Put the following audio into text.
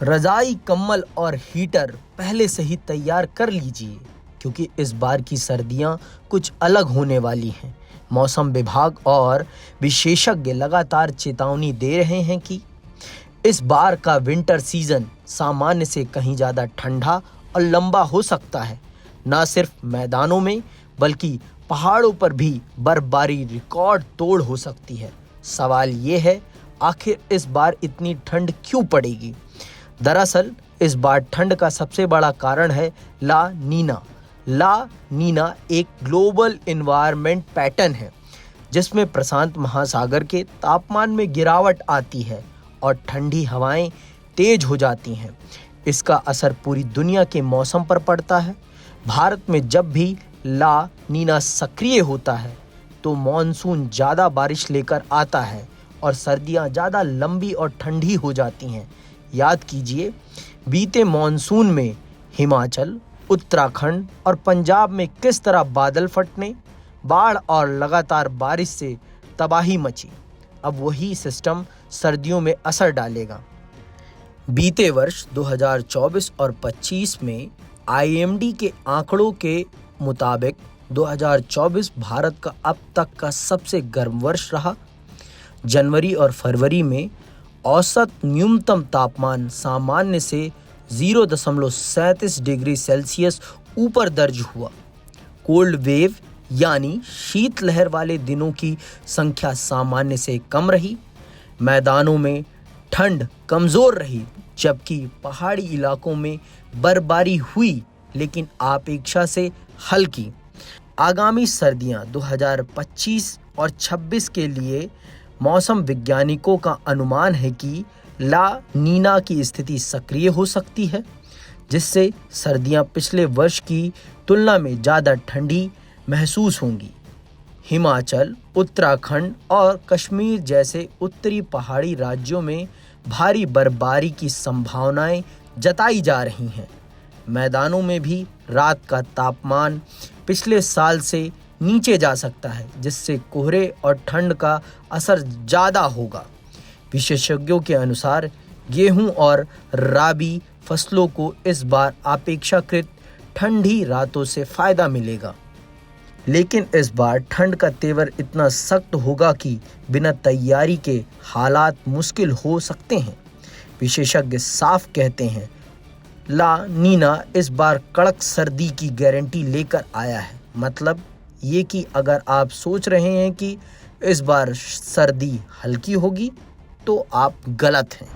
रजाई, कंबल और हीटर पहले से ही तैयार कर लीजिए, क्योंकि इस बार की सर्दियां कुछ अलग होने वाली हैं। मौसम विभाग और विशेषज्ञ लगातार चेतावनी दे रहे हैं कि इस बार का विंटर सीजन सामान्य से कहीं ज़्यादा ठंडा और लंबा हो सकता है। न सिर्फ मैदानों में बल्कि पहाड़ों पर भी बर्फबारी रिकॉर्ड तोड़ हो सकती है। सवाल ये है, आखिर इस बार इतनी ठंड क्यों पड़ेगी? दरअसल इस बार ठंड का सबसे बड़ा कारण है ला नीना। ला नीना एक ग्लोबल एनवायरनमेंट पैटर्न है जिसमें प्रशांत महासागर के तापमान में गिरावट आती है और ठंडी हवाएं तेज हो जाती हैं। इसका असर पूरी दुनिया के मौसम पर पड़ता है। भारत में जब भी ला नीना सक्रिय होता है तो मॉनसून ज़्यादा बारिश लेकर आता है और सर्दियां ज़्यादा लंबी और ठंडी हो जाती हैं। याद कीजिए, बीते मॉनसून में हिमाचल, उत्तराखंड और पंजाब में किस तरह बादल फटने, बाढ़ और लगातार बारिश से तबाही मची। अब वही सिस्टम सर्दियों में असर डालेगा। बीते वर्ष 2024 और 25 में आईएमडी के आंकड़ों के मुताबिक 2024 भारत का अब तक का सबसे गर्म वर्ष रहा। जनवरी और फरवरी में औसत न्यूनतम तापमान सामान्य से 0.37 डिग्री सेल्सियस ऊपर दर्ज हुआ। कोल्ड वेव यानी शीतलहर वाले दिनों की संख्या सामान्य से कम रही। मैदानों में ठंड कमज़ोर रही, जबकि पहाड़ी इलाकों में बर्फबारी हुई, लेकिन अपेक्षा से हल्की। आगामी सर्दियां 2025 और 26 के लिए मौसम वैज्ञानिकों का अनुमान है कि ला नीना की स्थिति सक्रिय हो सकती है, जिससे सर्दियां पिछले वर्ष की तुलना में ज़्यादा ठंडी महसूस होंगी। हिमाचल, उत्तराखंड और कश्मीर जैसे उत्तरी पहाड़ी राज्यों में भारी बर्फबारी की संभावनाएं जताई जा रही हैं। मैदानों में भी रात का तापमान पिछले साल से नीचे जा सकता है, जिससे कोहरे और ठंड का असर ज़्यादा होगा। विशेषज्ञों के अनुसार गेहूं और राबी फसलों को इस बार अपेक्षाकृत ठंडी रातों से फ़ायदा मिलेगा, लेकिन इस बार ठंड का तेवर इतना सख्त होगा कि बिना तैयारी के हालात मुश्किल हो सकते हैं। विशेषज्ञ साफ कहते हैं, ला नीना इस बार कड़क सर्दी की गारंटी लेकर आया है। मतलब ये कि अगर आप सोच रहे हैं कि इस बार सर्दी हल्की होगी तो आप गलत हैं।